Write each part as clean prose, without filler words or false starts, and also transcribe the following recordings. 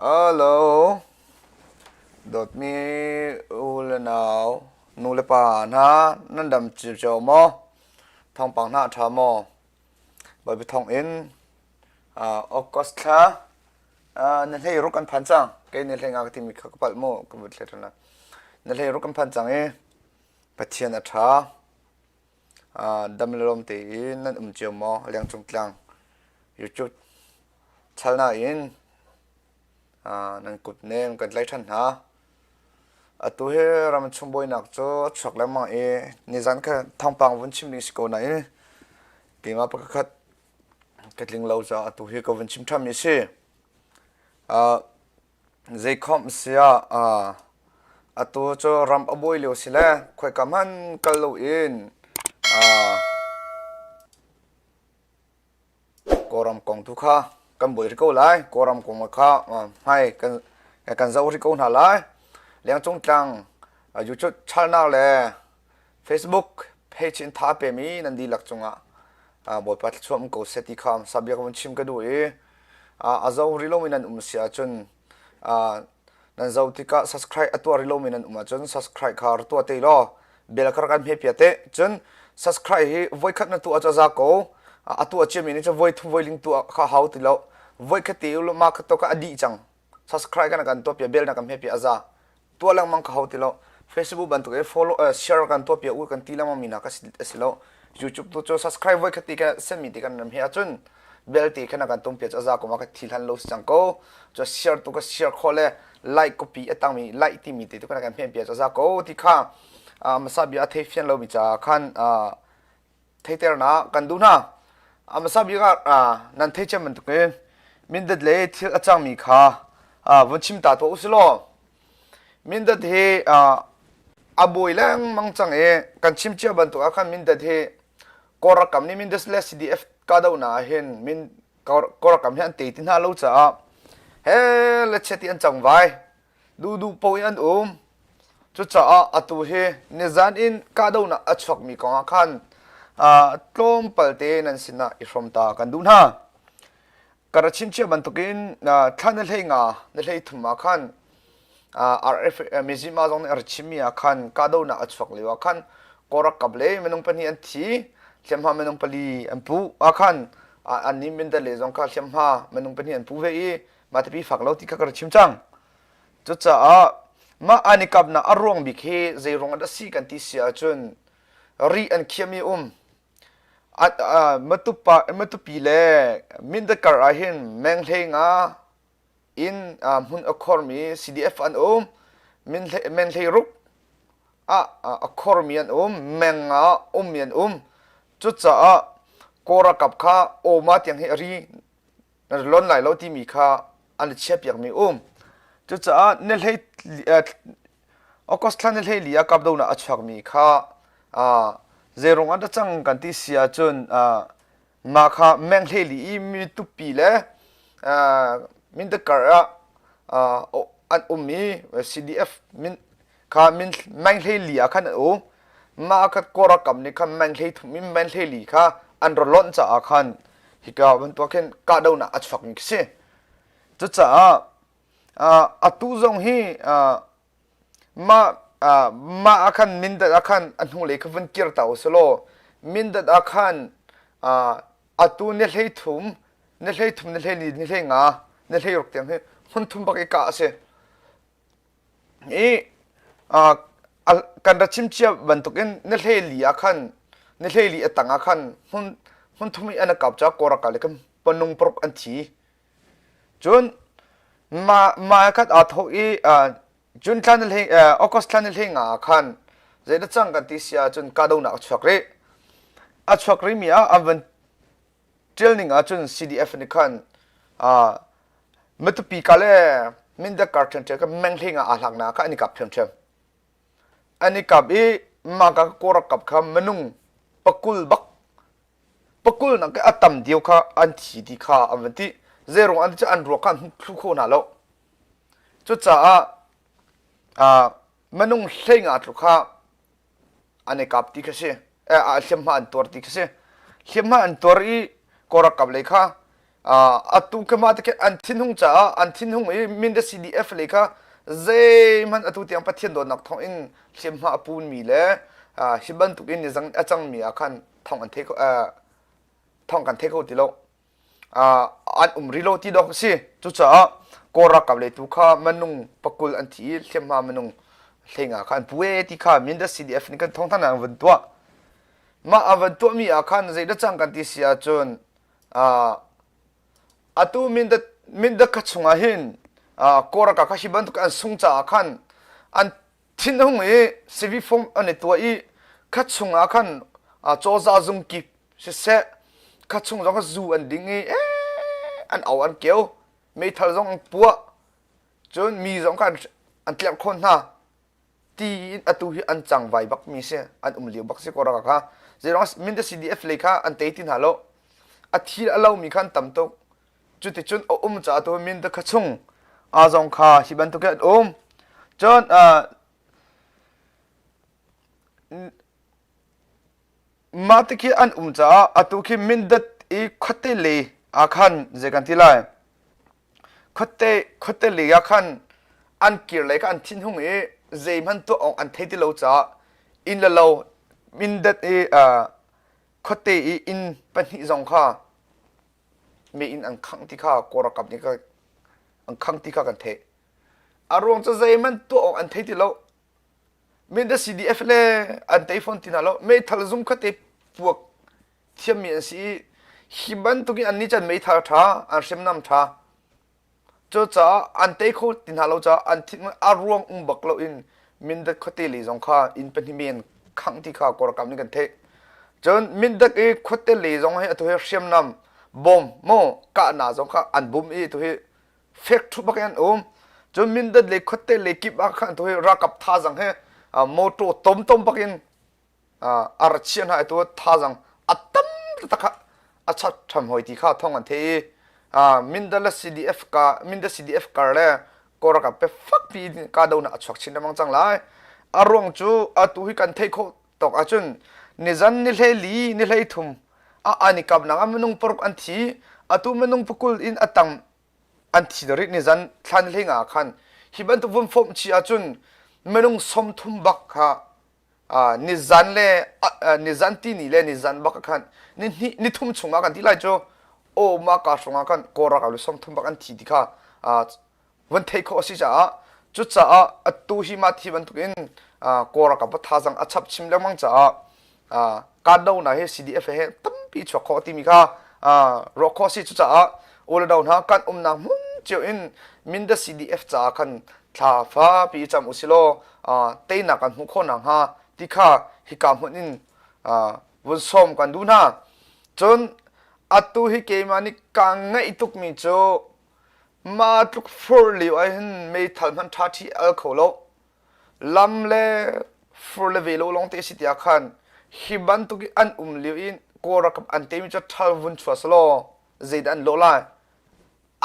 ฮัลโหลดดมีอูเลนาวนูเลปานะนั่นดำจิบเจ้าหมอทองปังหน้าทามอใบไปทองอินออกัสตานั่นให้รุกันพันจังแกนี่ให้งานที่มีข้าวปั้นโม่ก็บุตรเลยนะนั่นให้รุกันพันจังปะเทียนอัฐาดำลมตีนั่นเจ้าหมอเลี้ยงจงกลางอยู่จุดชาลนาอินนั่นกุดเนมกันไล่ทันฮะตัวเฮรามันชมบอยนักจ้าช็อกแล้วมานี่จันก็ทางปังวันชิมลิงสโกนายกี่มาประคัดกัดลิงเราจ้าตัวเฮก็วันชิมทำยี่สิใจคอมเสียตัวจ้ารำอบอยเลี้ยวสิแลคอยกำมันกัลโลอินกรำกองทุกข้ากันบ่อยที่เขาไล่กรำกองมาข้าให้กันเจ้าที่เขาหน้าไล่เลี้ยงจงจังอยู่จุดชั้นนั่งเลย Facebook เพจอินท่าเปมีนั่นดีหลักจงบทปัดช่วงกูเซติคามสับยากมันชิมกันดูเจ้าริโลมินันเสียจนนั่นเจ้าที่ก็ subscribe ตัวริโลมินันจน subscribe ขาตัวเตยล้อเบลคาร์กันเพียเพียเตจน subscribe ให้ไว้ขัดนั่นตัวจะจากกูตัวเชื่อมีนี่จะไว้ลิงตัวข้าหาติแล้วไว้ขัดติวลมาขัดตัวก็อดีจัง subscribe กันตัวเปียเบลนักเพียเพียอาจาตัวลังมังเขาติแล้ว Facebook บันทึกfollow share กันตัวเปียอุ้ยกันทีละมันมีนักสิแล้ว YouTube ตัวจะ subscribe ไว้ขัดติกันเส้นมีติกันนั่นเฮียจนเบลตีขนาดกันตรงเปียจะจากกูมาขัดทีละโลสังกูจะ share ตัวก็ share ข้อเลย like copy ตั้งมี like ที่มีติตัวขนาดกันเพียเปียจะจากกูที่ข้ามาสับยาเทฟินเราบิจาขันเทเตอร์นะกันดูนะมาสับยานั่นเทเจมันตุกมินเดดเลยที่อาจารย์มีข้าวันชิมตาตัวอุสโลมินเดดเฮบุยแรงมังจังกันชิมเจ้าบันตุกขันมินเดดเฮกอรักกำนี่มินเดสเลสซีดีเอฟกาดาวนาเห็นมินกอรักกำนี่อันตีตินฮาลูจ้าเฮ้เลชติอันจังไว้ดูปอยอันจุดจ้าตัวเฮเนซานอินกาดาวนาอัชฟักมีกองขันตลมเปิลเตนันสินะอิฟรมตากันดูนะกระชิมเชื่อบันทุกินท่านนั่นเลยงานั่นเลยทุ่มมาขันRF มิจิมาจงอาชิมีอาขันกาดูน่าอัศวกลีอาขันกอรักกับเลยมันต้องเป็นอันที่เชื่อมหามันต้องเป็นอันปูอาขันอันนี้มันเดเลยจงการเชื่อมหามันต้องเป็นอันปูเว้ยมาที่พี่ฝักเราที่กระชิมจังจุดจ้ามาอันนี้กับน่าอารมณ์บิเคใจรองอันดับสี่กันที่เสียจนรีอันเขียมีมาตุปีเล่มินเดกร์อาหินแมงเลงอินหุ่นอคอร์มี CDF อันมินเลรุกอคอร์มีอันแมงมีอันจุดจ้ากอรักกับข้ามาเตียงเฮรีนั่นล้นไหลเราที่มีข้าอันเชียบอย่างมีจุดจ้าเนลเฮออกสต์เนลเฮลียกับดูน่าอัชฟักมีข้าเจรงอันดับจังกันที่เสียจนมาข้าแมงเลลีมีตุปีเล่มินเดกร์อันมี CDF มินข้ามินแมงเลลีอาขันมาขัดกอรักกับนี่ข้าแมงเลทุมินแมงเลลีข้าอันร้อนจะอาขันฮิกาวันตัวเข็นกาดาวน่าอัชฟักมิกซี่จุดจ้าตูจงฮีมาอาขันมินเดอาขันอันหูเล็กวันกิรตาอุสโลมินเดอาขันตูเนลเฮทุมเนลเฮลีเนลเฮงาเนลเฮยกเตียงให้หุ่นทุ่มบักอีกาเสกันรัชิมเชียบันทุกินเนลเฮลีอาขันเนลเฮลีตังอาขันหุ่นทุ่มอันกับจากกอรักอะไรกันปนุงปรกอันทีจนมาคัดทอีจุนท่านเฮออกัสท่านเฮงอาขันเจดจังกันที่เสียจนกาดูน่าอัชฟักรีมีอันวันเทรนนิ่งจน CDF นี่ขันมัตุปีกาเล่มินเดการ์เทนเจก็แมงเฮงอาหลังนาค่ะอันนี้กับเชื่อมอันนี้กับมากับกอรักกับคำมนุงปักกุลนั่นก็อัตมเดียวค่ะอันที่ดีค่ะอันวันที่เจรงอันจะอันรัวกันทุกคนน่ะแล้วจุดจ้ามนุงเฮงอาทุกค่ะอันนี้กับที่ก็เสียเชื่อมหาอันตัวที่ก็เสียเชื่อมหาอันตัวกอรักกับเลยค่ะ atu kama te an thin hung cha an thin hung e min the CDF le kha zai man atu tiang pathian do nak thong in hlim ma pun mi le hiban tu in jang achang mi akhan thong an the ko thong kan the ko ti lo an rilo ti dok si chu cha kora kap le tu kha manung pakul an thi hlim ma manung hlenga khan puwe ti kha min the CDF ni kan thong than an van tua ma avan tua mi akhan zai da chang kan ti sia chon atu min da kachunga hin kora ka hiban tu kan sungcha khan an thin hung e civi form ane tua I kachunga khan choza zum ki se kachung jong zu an ding e an aw an keu me thal jong puwa chon mi jong kan an tlak khon na ti atu hi an chang vai bak mi se an liu bak se kora ka zero min da CDF lekha an te tin halo athil alo mi khan tam to chuti chun cha to min da khachung azong kha hiban to ke chon matiki an cha atu ki min da e khote le akhan je kan tilai khote le akhan an kir le kan thin hung e je man to ong an thei lo cha in la lo min da e khote in pani zong kha me in ang khang ti kha kora kap ni ka ang khang ti kha kan the arong cha zai man to an thei ti lo min da CDF le an te phone tin lo me thal zum kha te puak thiam mi si hiban tu ki an ni chan me thar tha an sem nam tha cho cha an te kho tin lo cha an thin arong bak lo in min da khote li zong kha in pani men khang ti kha kora kap ni kan the chon min da e khote li zong he to he sem nam bom mo ka na zong kha an bum e to he fek thu bak an chon min da le khote le ki ba khan to he ra kap tha jang he moto tom bak in archian ha to tha jang atam ta kha acha tham hoi ti kha thong an the min da la CDF ka le kora ka pe fak pi ka do na achak chin mang chang lai arong chu atu hi kan thei kho tok achun nizan ni hle li ni hlei thum ani kap na manung pork an thi atu manung pukul in atang an thi dori nizan thlan hlenga khan hiban tu vum fom chi achun manung som thum bak kha nizan le nizan ti ni le nizan bak khan ni thum chunga kan ti lai cho o ma ka sunga kan kora ka le som thum bak an thi di kha wan thei kho si cha chu cha atu hi ma thi ban tu in kora ka pa tha jang achap chim le mang cha ka do na he CDF he tam pi chwa kho ti mi kha ro kho si chu cha all down ha kan na mun cheu in min da CDF cha kan tha fa pi cham usilo te na kan hu kho na ha ti kha hi ka mun in won som kan du na chon atu hi ke mani ka ngai tuk mi cho ma tuk for li ai hin me thal man tha thi al kholo lam le for le velo long te si tia khan hiban tu ki an liu in kora kap an te mi cha thal vun chwas lo zeidan lo la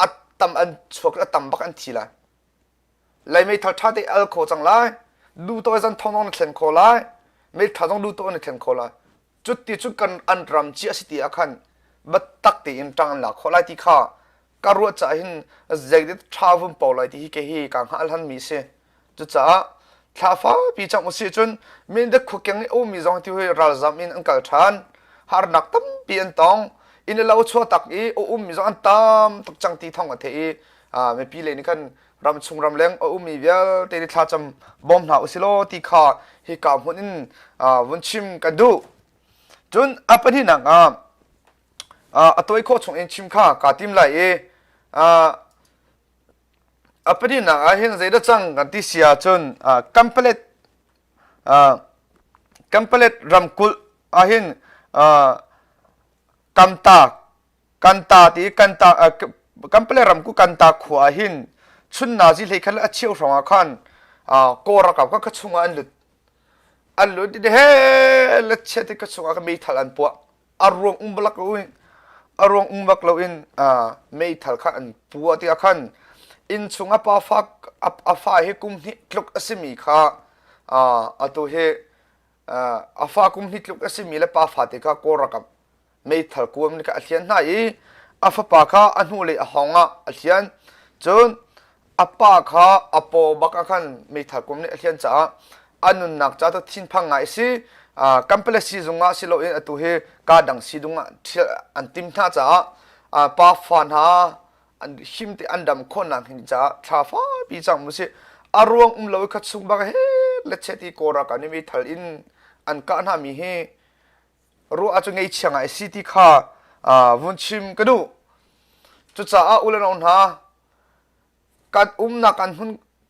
atam an chwak atam bak an thi la lai me thal tha te al kho chang lai du to zan thong nong thlen kho lai me tha jong du to ne thlen kho la chut ti chu kan an ram chi asi ti akhan bat tak ti in tang la kho lai ti kha karua cha hin zegdit thavum paulai ti ke hi ka hal han mi se chu cha thafa pi chang usi chun min de khukyang o mi jong ti hoi ral zam in ankal than har nak tam pi an tong in lo chho tak i o mi jong an tam tuk chang ti thong a the me pi le ni kan ram chung ram leng o mi vel te ri thla cham bom na usilo ti kha hi ka hun in won chim ka du chun apani na nga atoi kho chung in chim kha ka tim lai e apani na hin zai da chang kan ti sia chun complete ramkul ahin kanta ti kanta complete ramku kanta khu ahin chun na ji lekhal a chiu ronga khan kora ka ka chunga an lut de he la chete ka chunga ka me thalan po arong umblak uin arong umbak lo in me thal kha an pu ti khan in chunga pa fa he kum ni tluk asimi kha atu he afa kum ni tluk asimi le pa fa te ka kora ka me thal kum ni ka athian na i อาฟปาข้าอันหูเลยหงะเทียนจนอาปาข้าอาปอบักขันไม่ถักกุมเนี่ยเทียนจ้าอันนุนนักจ้าตัวทิ้งพังไงสิกัมเปลสิจงอ่ะสิโลอินตัวเฮกาดังสิดุงอ่ะอันติมท่าจ้าปาฟันฮาอันหิมที่อันดำคนนั้นหินจ้าชาฟ้าปีจังมุสิอารวงเราคัดสุงบักเฮเลเชติโกรักันนี่มีทัลอินอันกันหามีเฮรู้อาจจะไงเชียงไอสิที่ข้าวุนชิมกระดูจุดจ้าอุลนอนฮากัดนักอันหุ่น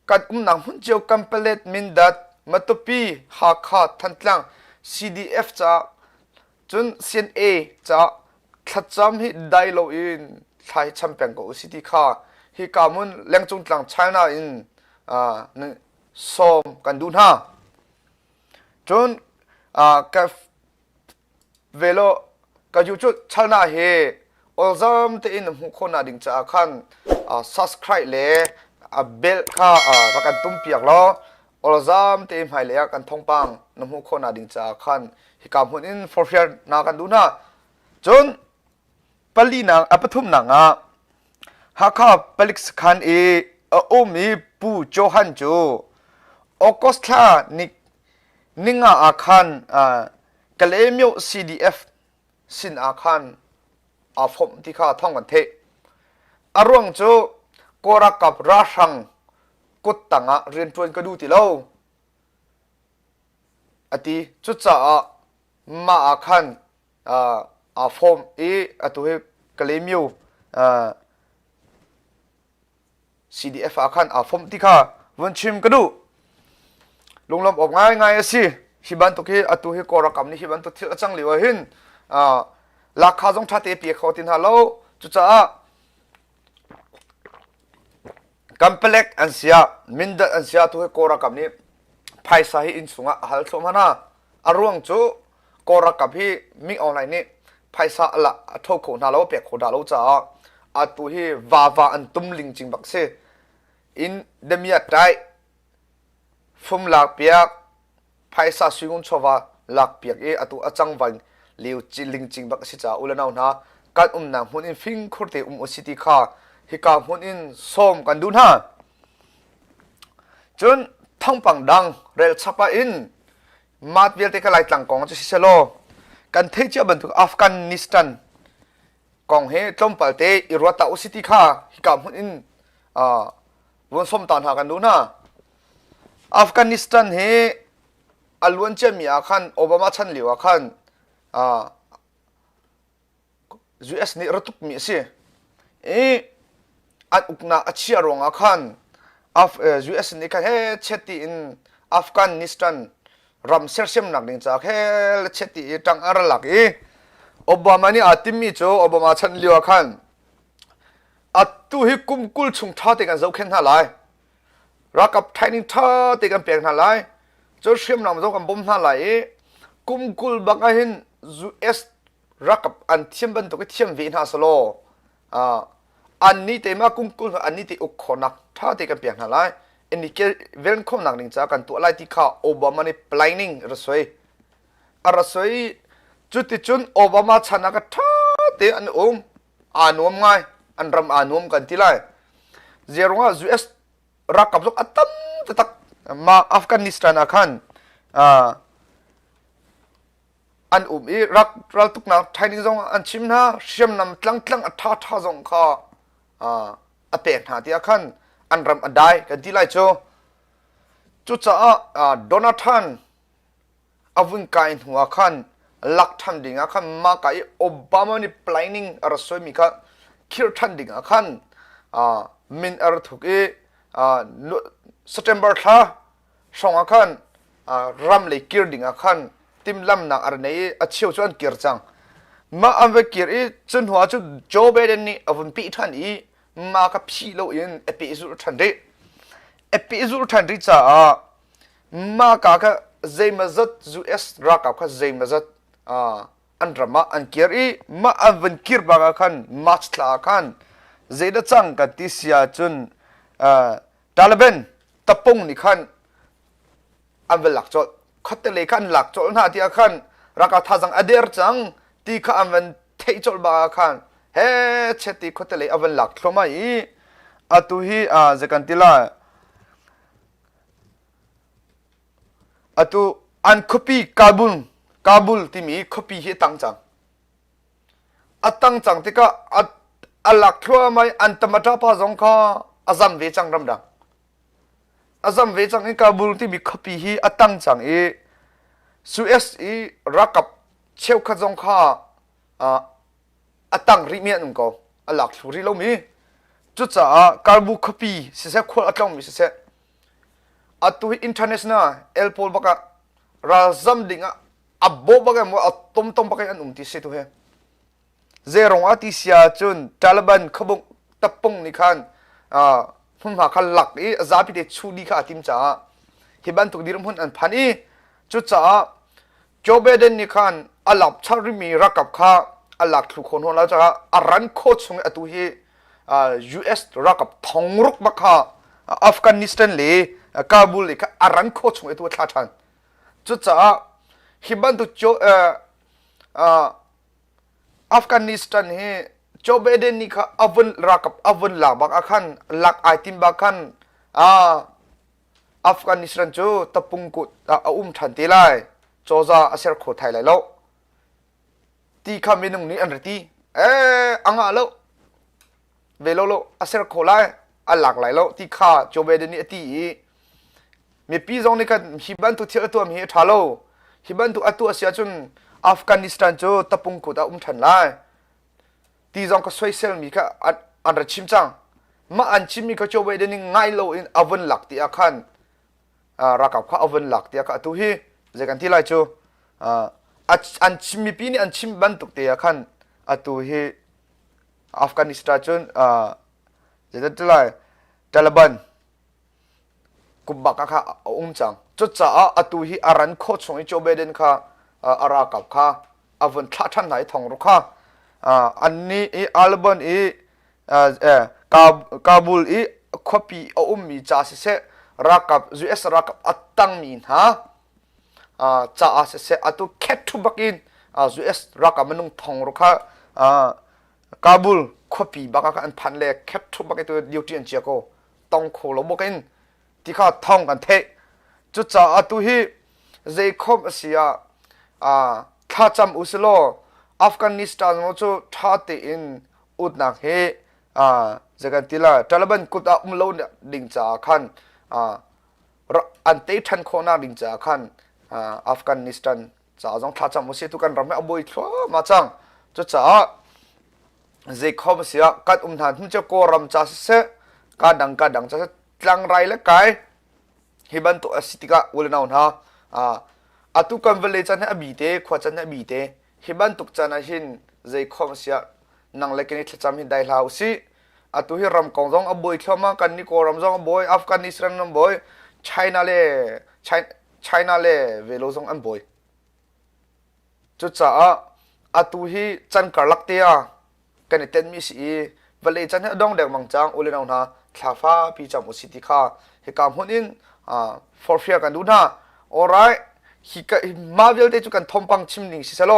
กัดนักหุ่นเจียวกัมเปลตมินดัดมาตุปีหาขาดทันตลัง CDF จ้าจน CNA จ้าขัดจำฮิได้โลอินไทยแชมเปี้ยนก็อุสิที่ข้าฮิกามุนเลี้ยงจงตลังไชน่าอินนี่ซ้อมกันดูนะจนกับเวลาก็อยู่จุดชนะเฮออลซัมที่อินหุคนน่ะดิ่งจะขันsubscribe เลยเบลค่าประกันตุ้มเปียกล้อออลซัมที่อินให้เลยกันท่องปังน้ำหุคนน่ะดิ่งจะขันฮิกามุนอิน for fair นากันดูนะจนปลีนางปทุมนางฮักข้าปลิกสคันโอมีปูโจฮันโจออกัสตานิงอาคันกะเลมิโอ CDF สินอาคันฟอมที่ข้าท่องกันเทอารวงโจกรักกับราชังกุดตังเรียนชวนก็ดูติโลอติจุดจ้ามาอาคันฟอมตัวเฮกะเลมิโอCDF อาคันฟอมที่ข้าวันชิมก็ดูลงลำออกง่ายสิฮิบันตุกีตัวเฮกรักกับนี่ฮิบันตุที่จังหลิวหินราคาจงชัดเอปีเขาตินฮัลโหลจุดจ้ากัมเปล็กอันเสียมินดัดอันเสียตัวโกรักกับนี้ไพ่สาหิอินสุงะฮัลโซมานะอารวงจูโกรักกับพี่มิออนไลน์นี่ไพ่สาละทุกคนฮัลโหลเปียกคนฮัลโหลจ้าตัวที่วาวาอันตุ้มลิงจริงบักเซอินเดมียใจฟุมหลักเปียกไพ่สาสุกุนชวาหลักเปียกตัวจังวันเลี้ยวจิลิงจริงบักสิจ้าอุลนาวนะการนำหุ่นอินฟิงคุรเตอุสิติข้าฮิกาหุ่นอินส้มกันดูนะจนทั้งปังดังเรลชับอินมาดเวลเตกไลตังกองจะสิเชโลกันเทจิบันทุกอัฟกานิสถานกองเฮจอมปัลเตอิรัตอุสิติข้าฮิกาหุ่นอินวันส้มตานหากันดูนะอัฟกานิสถานเฮอัลวันเจมีอาคันโอบามาชันเหลียวอาคันUS นี่รตุกมีสิอันอุกนาอัชเชียรองอาคันUS นี่ก็เฮเชติอินอัฟกานิสถานรัมเซอร์เซมนักดิงจากเฮเชติจังอาร์ลักโอบามานี่อาติมีโจโอบามาชันเหลียวอาคันอัตุฮิคุมกุลชุงท่าติกันเจ้าเข็นหาไลรักกับไทยนิงท่าติกันเปลี่ยนหาไลเจ้าเชื่อมนำเจ้ากันบ่มหาไลกุมกุลบักหิน US รักกับอันเทียมบันตุกเทียมวินหาสโลอันนี้เตมากุมกุลอันนี้เตอุกขนักท่าเตกันเปลี่ยนหาไลอันนี้เกเวลขนักนิงจากกันตัวไลที่ข้าโอบามานี่ planning รสวยรสวยจุดที่จุนโอบามาชนะกันท่าเตอันอานวมไงอันรำอานวมกันที่ไรเจรงว่า US รักกับสุกอัตตัมตักมาอัฟกานิสถานอาคันอันรักตุกนาไทยนิจงอันชิมนะเชื่อมนำตั้งอัฐท่าจงข้าอเปกหาที่อาคันอันรำอันได้กันที่ไรโจจุดจ้าโดนัทฮันอวุนกายหัวคันลักทันดิ่งอาคันมาไกโอบามานี่ planning อะไรสวยมีค่ะคิดทันดิ่งอาคันมินอะไรถูกSeptember ท่าสองอาคันรัมเลยคิดดิ่งอาคันติมลำนักอะไรนี้อาชีพชวนเกียร์จังมาอันเวกีร์จนหัวจุดโจเบเดนนี่อวุนปีทันมากับพี่โลอินเอพิซูทันดีจ้ามากับเจมาจัด US รักกับเจมาจัดอันรำอันเกียร์มาอันเวนกีร์บางคันมาสลาคันเจดจังกับที่เสียจนตาลเบนตะปงนี่คันอันเวลักจดขัดเลยคันหลักจดหน้าที่คันรักท่าจังอเดียร์จังที่ข้าอันเวนเทจดบางคัน เฮ้เชติโคตรเลยอวันหลักทำไมอะตุฮีจะกันติล่าอะตุอันคอปีกาบุลที่มีคอปีเฮตังจังอัตังจังที่ก็อัลลักทัวไม่อันตมาตาพาจงข้าอาซัมเวจังรำดังอาซัมเวจังกาบุลที่มีคอปีเฮอัตังจังสุเอสรักกับเชลขจงข้าอัตังริเมียนก็อัลลักทัวริโลมีจุดจ้ากาบุคอปีเสียคนอัตลงมีเสียอัตุอินเทอร์เนชั่นแนลเอลโพลบักราซัมดิงอับโบบักมัวอัตตมบักอันที่เสียตัวเฮเจรงอาทิเซียจุนตาลบันขบุกตับปงนี่คันหุ่นหาคันหลักซาพิเดชูดีค่ะทีมจ้าฮิบันตุกดีรมหุ่นอันพันจุดจ้าโจเบเดนนี่คันอัลลับชาริมีรักกับข้าอัลลักทุกคนหัวเราจะอารันโคชงอตุเฮUS รักกับทองรุกบักข้าอัฟกานิสถานเลยกาบูลเลยค่ะอารันโคชงอตุท่าทันจุดจ้าฮิบันตุโจอัฟกานิสถานเฮโจเบเดนนี่ค่ะอวันรักกับอวันหลักบักขันหลักไอติมบักขันอัฟกานิสถานโจตะปุงกุดทันทีไลโจซาอาเซียร์โคไทยไลโลตีข้ามีนุ่งนี้อันรีอังอาโลเวโลโลอาเซียร์โคไลอันหลักไลโลตีข้าโจเบเดนนี่ตีมีปีจงนี่กันฮิบันตุเทียตัวมีทาโลฮิบันตุอัตัวเสียจนอัฟกานิสถานโจตะปุงกุดทันไลตีจงก็สวยเซลมีค่ะอันระชิมจังมาอันชิมมีก็โจเบเดนนี่ง่ายโลอินอวันหลักที่อาคันรักกับข้าอวันหลักที่อาคันตัวฮีจะกันที่ไรโจอันชิมมีปีนี่อันชิมบันตุกที่อาคันตัวฮีอัฟกานิสถานจนจะกันที่ไรตาลบันกุบบักข้าจังจุดจ้าตัวฮีอารันโคชงโจเบเดนค่ะอารักกับข้าอวันท่าท่านไหนทองรุกข้าอันนี้อัลบันกาบูลคอปีมีจ่าเสรักกับ US รักกับอัตตังมีนฮะจ่าเสอัตุแคทุบักินUS รักกับมันนุ่งทองรุกกาบูลคอปีบักกันพันเล่แคทุบักตัวดิวตี้อันเจียโกต้องโคลบกินที่ข้าท่องกันเทจุดจ่าอัตุฮีเจคอบเสียข้าจำอุสโลอัฟกานิสถานโมจูท่าตีอินอุดนักเฮจะกันทีละตาลบันกุดโลเนี่ยดิ่งจากขันอันเตทันโคนาดิ่งจากขันอัฟกานิสถานจะจงท่าจำมุสีทุกันรำไม่เอาบุยทั่วมาจังจุดจ้าเจคอบเสียกัดทานทุ่งเจ้าโกรำจ้าเสกัดดังจะจังไรและไกฮิบันตัวสิติกะอุลนาวนะอัตุกันเวลจันให้บีเตขวาจันให้บีเตฮิบันตุกจานาหินใจคอมเสียนังเล็กนิดจำหินได้ลาวสิอัตุฮิรำกองจงอบอยเข้ามากันนิโกรำจงอบอยอัฟกานิสถานอบอยไชน่าเล่เวโลจงอันบอยจุดจ้าอัตุฮิจันกาลักเตียกันเต็มมิสีเวลจันให้ดองเด็กมังจังอุเลนาวนะคลาฟ้าปีจำอุสิติข้าฮิกามหุนินฟอร์เฟียกันดูนะalrightฮิกมาเวลเตจุกันทอมปังชิมลิงสิเซโล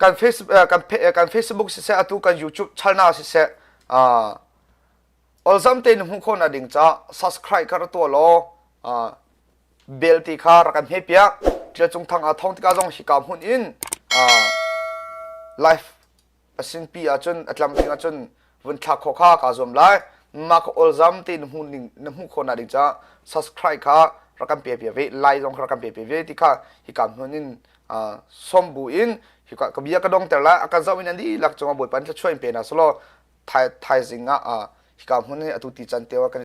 การเฟซบุ๊กสิเซอตุกันยูทูบช่องสิเซอลซัมเตนหุ่นคนอดิ่งจ้า subscribe กันตัวโลเบลติคารักันเฮียเปียจะจงทางอาทองที่กาจงฮิกามหุ่นอินไลฟ์สินปีอาจนอัตลัมติงอาจนวันทักโคข้ากาจอมไลมาก็อลซัมเตนหุ่นคนอดิ่งจ้า subscribe ค่ะรักันเปียเวไลฟ์จงรักันเปียเวที่ข้าฮิกามหุ่นอินสมบูรณ์ฮิกากับยากระดงแต่ละอาการเจ้าวินันดีหลักจงมาบทปันจะช่วยเป็นนะสโลไทยสิงห์ฮิกามหุ่นอินอตุติจันเทวกัน